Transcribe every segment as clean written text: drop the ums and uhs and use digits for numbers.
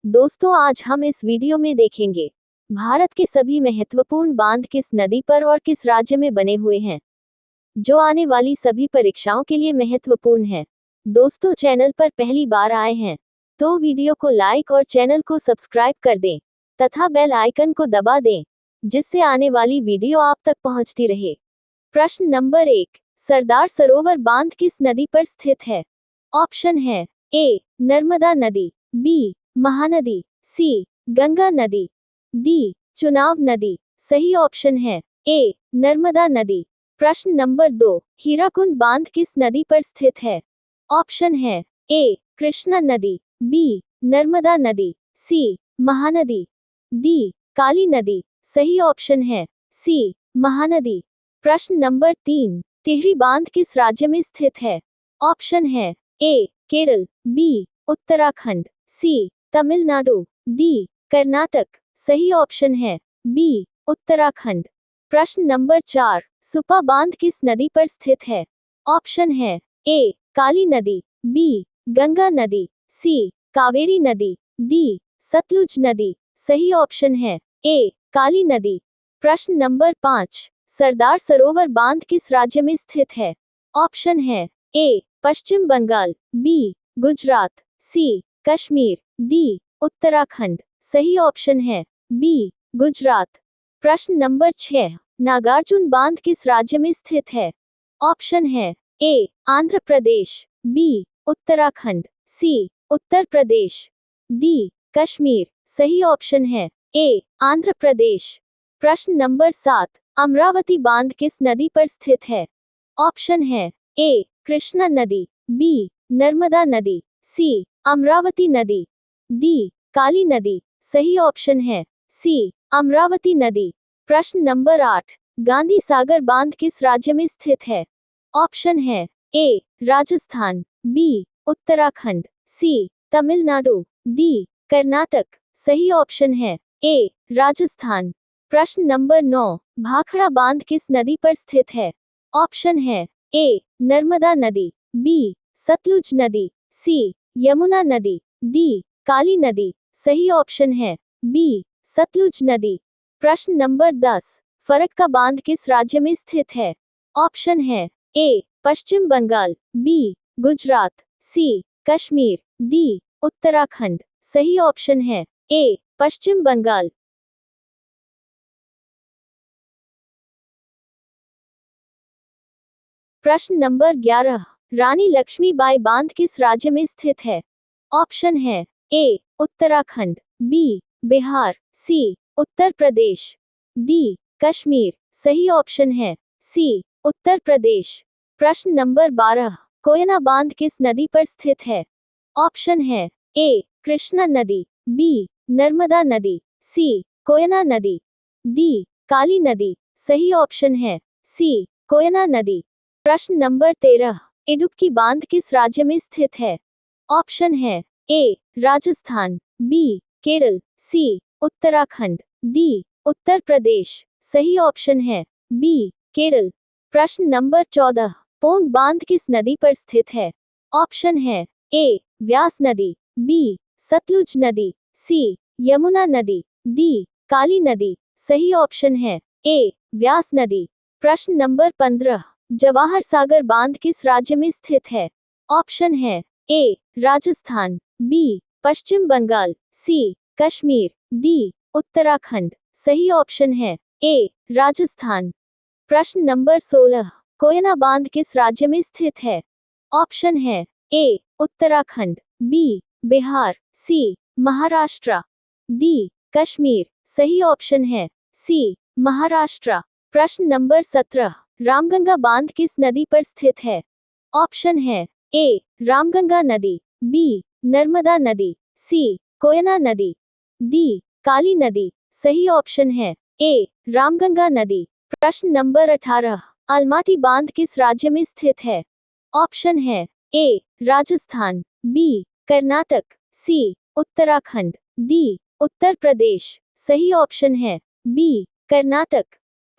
दोस्तों, आज हम इस वीडियो में देखेंगे भारत के सभी महत्वपूर्ण बांध किस नदी पर और किस राज्य में बने हुए हैं, जो आने वाली सभी परीक्षाओं के लिए महत्वपूर्ण है। दोस्तों, चैनल पर पहली बार आए हैं तो वीडियो को लाइक और चैनल को सब्सक्राइब कर दें तथा बेल आइकन को दबा दें, जिससे आने वाली वीडियो आप तक पहुंचती रहे। प्रश्न नंबर 1, सरदार सरोवर बांध किस नदी पर स्थित है? ऑप्शन है ए नर्मदा नदी, बी महानदी, सी गंगा नदी, डी चुनाव नदी। सही ऑप्शन है ए नर्मदा नदी। प्रश्न नंबर 2, हीराकुंड बांध किस नदी पर स्थित है? ऑप्शन है ए कृष्णा नदी, बी नर्मदा नदी, सी महानदी, डी काली नदी। सही ऑप्शन है सी महानदी। प्रश्न नंबर 3, टिहरी बांध किस राज्य में स्थित है? ऑप्शन है ए केरल, बी उत्तराखंड, सी तमिलनाडु, डी कर्नाटक। सही ऑप्शन है बी उत्तराखंड। प्रश्न नंबर 4, सुपा बांध किस नदी पर स्थित है? ऑप्शन है ए काली नदी, बी गंगा नदी, सी कावेरी नदी, डी सतलुज नदी। सही ऑप्शन है ए काली नदी। प्रश्न नंबर 5, सरदार सरोवर बांध किस राज्य में स्थित है? ऑप्शन है ए पश्चिम बंगाल, बी गुजरात, सी कश्मीर, डी उत्तराखंड। सही ऑप्शन है बी गुजरात। प्रश्न नंबर 6, नागार्जुन बांध किस राज्य में स्थित है? ऑप्शन है ए आंध्र प्रदेश, बी उत्तराखंड, सी उत्तर प्रदेश, डी कश्मीर। सही ऑप्शन है ए आंध्र प्रदेश। प्रश्न नंबर 7, अमरावती बांध किस नदी पर स्थित है? ऑप्शन है ए कृष्णा नदी, बी नर्मदा नदी, सी अमरावती नदी, डी काली नदी। सही ऑप्शन है सी अमरावती नदी। प्रश्न नंबर 8, गांधी सागर बांध किस राज्य में स्थित है? ऑप्शन है ए राजस्थान, बी उत्तराखंड, सी तमिलनाडु, डी कर्नाटक। सही ऑप्शन है ए राजस्थान। प्रश्न नंबर 9, भाखड़ा बांध किस नदी पर स्थित है? ऑप्शन है ए नर्मदा नदी, बी सतलुज नदी, सी यमुना नदी, डी काली नदी। सही ऑप्शन है बी सतलुज नदी। प्रश्न नंबर 10, फरक्का बांध किस राज्य में स्थित है? ऑप्शन है ए पश्चिम बंगाल, बी गुजरात, सी कश्मीर, डी उत्तराखंड। सही ऑप्शन है ए पश्चिम बंगाल। प्रश्न नंबर 11, रानी लक्ष्मीबाई बांध किस राज्य में स्थित है? ऑप्शन है ए उत्तराखंड, बी बिहार, सी उत्तर प्रदेश, डी कश्मीर। सही ऑप्शन है सी उत्तर प्रदेश। प्रश्न नंबर 12, कोयना बांध किस नदी पर स्थित है? ऑप्शन है ए कृष्णा नदी, बी नर्मदा नदी, सी कोयना नदी, डी काली नदी। सही ऑप्शन है सी कोयना नदी। प्रश्न नंबर 13, इडुक्की बांध किस राज्य में स्थित है? ऑप्शन है ए राजस्थान, बी केरल, सी उत्तराखंड, डी उत्तर प्रदेश। सही ऑप्शन है बी केरल। प्रश्न नंबर 14, पोंग बांध किस नदी पर स्थित है? ऑप्शन है ए व्यास नदी, बी सतलुज नदी, सी यमुना नदी, डी काली नदी। सही ऑप्शन है ए व्यास नदी। प्रश्न नंबर 15, जवाहर सागर बांध किस राज्य में स्थित है? ऑप्शन है ए राजस्थान, बी पश्चिम बंगाल, सी कश्मीर, डी उत्तराखंड। सही ऑप्शन है ए राजस्थान। प्रश्न नंबर 16, कोयना बांध किस राज्य में स्थित है? ऑप्शन है ए उत्तराखंड, बी बिहार, सी महाराष्ट्र, डी कश्मीर। सही ऑप्शन है सी महाराष्ट्र। प्रश्न नंबर 17, रामगंगा बांध किस नदी पर स्थित है? ऑप्शन है ए रामगंगा नदी, बी नर्मदा नदी, सी कोयना नदी, डी काली नदी। सही ऑप्शन है ए रामगंगा नदी। प्रश्न नंबर 18, अलमाटी बांध किस राज्य में स्थित है? ऑप्शन है ए राजस्थान, बी कर्नाटक, सी उत्तराखंड, डी उत्तर प्रदेश। सही ऑप्शन है बी कर्नाटक।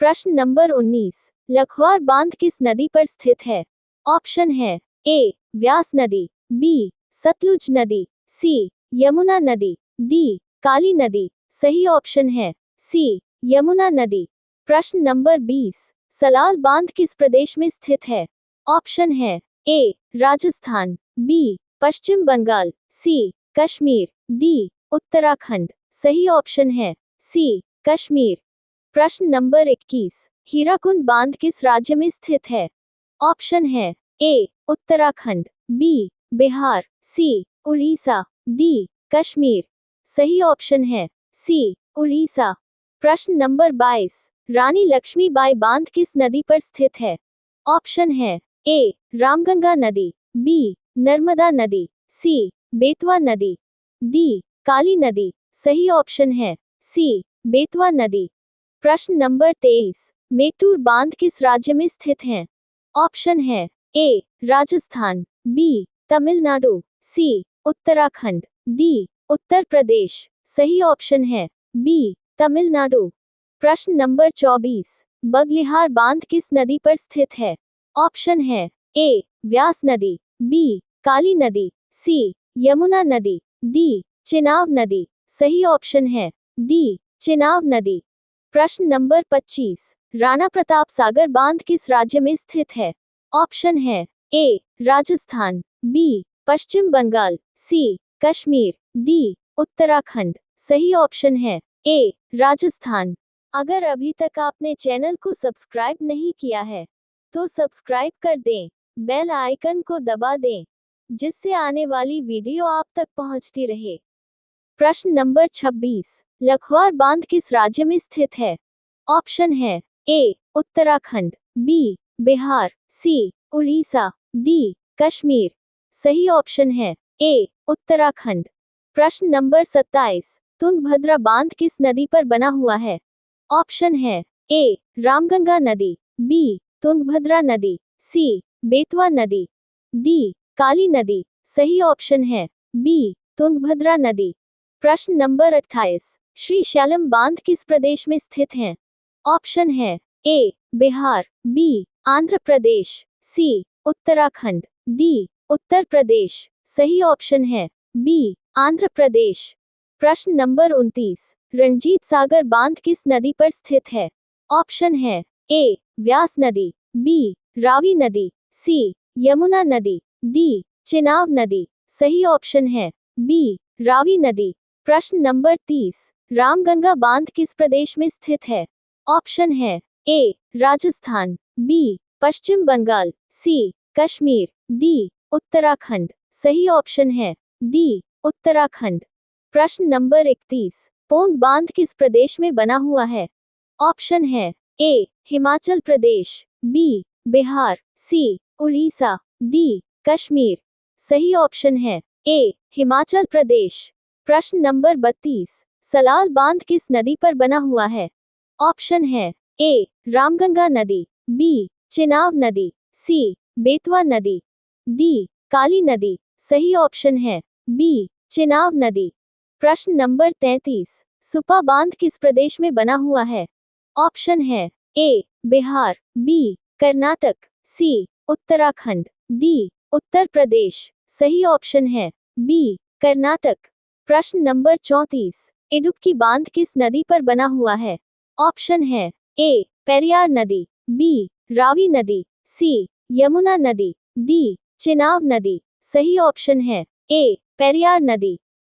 प्रश्न नंबर 19, लखवार बांध किस नदी पर स्थित है? ऑप्शन है ए व्यास नदी, बी सतलुज नदी, सी यमुना नदी, डी काली नदी, सही ऑप्शन है सी यमुना नदी। प्रश्न नंबर 20, सलाल बांध किस प्रदेश में स्थित है? ऑप्शन है ए राजस्थान, बी पश्चिम बंगाल, सी कश्मीर, डी उत्तराखंड। सही ऑप्शन है सी कश्मीर। प्रश्न नंबर 21, हीराकुंड बांध किस राज्य में स्थित है? ऑप्शन है ए उत्तराखंड, बी बिहार, सी उड़ीसा, डी कश्मीर। सही ऑप्शन है सी उड़ीसा। प्रश्न नंबर 22, रानी लक्ष्मीबाई बांध किस नदी पर स्थित है? ऑप्शन है ए रामगंगा नदी, बी नर्मदा नदी, सी बेतवा नदी, डी काली नदी। सही ऑप्शन है सी बेतवा नदी। प्रश्न नंबर 23, मेटूर बांध किस राज्य में स्थित है? ऑप्शन है ए राजस्थान, बी तमिलनाडु, सी उत्तराखंड, डी उत्तर प्रदेश। सही ऑप्शन है बी तमिलनाडु। प्रश्न नंबर 24, बगलिहार बांध किस नदी पर स्थित है? ऑप्शन है ए व्यास नदी, बी काली नदी, सी यमुना नदी, डी चेनाब नदी। सही ऑप्शन है डी चेनाब नदी। प्रश्न नंबर 25, राणा प्रताप सागर बांध किस राज्य में स्थित है? ऑप्शन है ए राजस्थान, बी पश्चिम बंगाल, सी कश्मीर, डी उत्तराखंड। सही ऑप्शन है ए राजस्थान। अगर अभी तक आपने चैनल को सब्सक्राइब नहीं किया है तो सब्सक्राइब कर दें, बेल आइकन को दबा दें, जिससे आने वाली वीडियो आप तक पहुंचती रहे। प्रश्न नंबर 26, लखवार बांध किस राज्य में स्थित है? ऑप्शन है ए उत्तराखंड, बी बिहार, सी उड़ीसा, डी कश्मीर। सही ऑप्शन है ए उत्तराखंड। प्रश्न नंबर 27, तुंगभद्रा बांध किस नदी पर बना हुआ है? ऑप्शन है ए रामगंगा नदी, बी तुंगभद्रा नदी, सी बेतवा नदी, डी काली नदी। सही ऑप्शन है बी तुंगभद्रा नदी। प्रश्न नंबर 28, श्री शैलम बांध किस प्रदेश में स्थित है? ऑप्शन है ए बिहार, बी आंध्र प्रदेश, सी उत्तराखंड, डी उत्तर प्रदेश। सही ऑप्शन है बी आंध्र प्रदेश। प्रश्न नंबर 29, रणजीत सागर बांध किस नदी पर स्थित है? ऑप्शन है ए व्यास नदी, बी रावी नदी, सी यमुना नदी, डी चेनाब नदी। सही ऑप्शन है बी रावी नदी। प्रश्न नंबर 30, रामगंगा बांध किस प्रदेश में स्थित है? ऑप्शन है ए राजस्थान, बी पश्चिम बंगाल, सी कश्मीर, डी उत्तराखंड। सही ऑप्शन है डी उत्तराखंड। प्रश्न नंबर 31, पोंग बांध किस प्रदेश में बना हुआ है? ऑप्शन है ए हिमाचल प्रदेश, बी बिहार, सी उड़ीसा, डी कश्मीर। सही ऑप्शन है ए हिमाचल प्रदेश। प्रश्न नंबर 32, सलाल बांध किस नदी पर बना हुआ है? ऑप्शन है ए रामगंगा नदी, बी चेनाब नदी, सी बेतवा नदी, डी काली नदी। सही ऑप्शन है बी चेनाब नदी। प्रश्न नंबर 33, सुपा बांध किस प्रदेश में बना हुआ है? ऑप्शन है ए बिहार, बी कर्नाटक, सी उत्तराखंड, डी उत्तर प्रदेश। सही ऑप्शन है बी कर्नाटक। प्रश्न नंबर 34, इडुक्की बांध किस नदी पर बना हुआ है? ऑप्शन है ए पेरियार नदी, बी रावी नदी, सी यमुना नदी, डी चेनाब नदी। सही ऑप्शन है ए पेरियार नदी।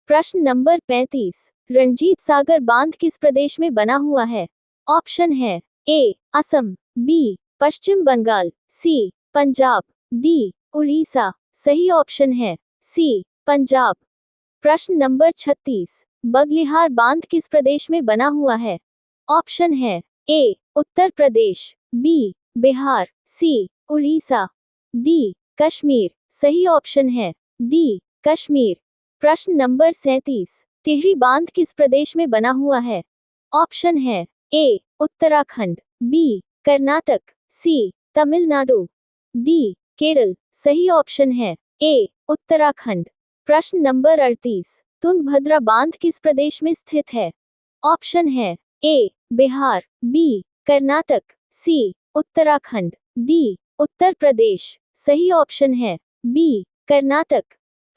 प्रश्न नंबर 35, रणजीत सागर बांध किस प्रदेश में बना हुआ है? ऑप्शन है ए असम, बी पश्चिम बंगाल, सी पंजाब, डी उड़ीसा। सही ऑप्शन है सी पंजाब। प्रश्न नंबर 36, बगलिहार बांध किस प्रदेश में बना हुआ है? ऑप्शन है ए उत्तर प्रदेश, बी बिहार, सी उड़ीसा, डी कश्मीर। सही ऑप्शन है डी कश्मीर। प्रश्न नंबर 37, टिहरी बांध किस प्रदेश में बना हुआ है? ऑप्शन है ए उत्तराखंड, बी कर्नाटक, सी तमिलनाडु, डी केरल। सही ऑप्शन है ए उत्तराखंड। प्रश्न नंबर 38, तुंगभद्रा बांध किस प्रदेश में स्थित है? ऑप्शन है ए बिहार, बी कर्नाटक, सी उत्तराखंड, डी उत्तर प्रदेश। सही ऑप्शन है बी कर्नाटक।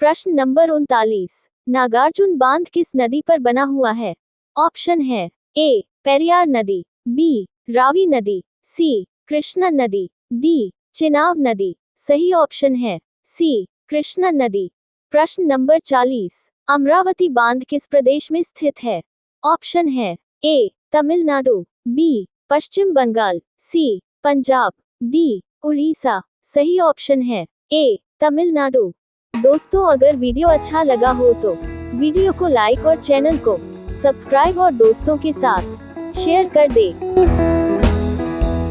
प्रश्न नंबर 39, नागार्जुन बांध किस नदी पर बना हुआ है? ऑप्शन है ए पेरियार नदी, बी रावी नदी, सी कृष्णा नदी, डी चेनाब नदी। सही ऑप्शन है सी कृष्णा नदी। प्रश्न नंबर 40, अमरावती बांध किस प्रदेश में स्थित है? ऑप्शन है ए तमिलनाडु, बी पश्चिम बंगाल, सी पंजाब, डी उड़ीसा। सही ऑप्शन है ए तमिलनाडु। दोस्तों, अगर वीडियो अच्छा लगा हो तो वीडियो को लाइक और चैनल को सब्सक्राइब और दोस्तों के साथ शेयर कर दें।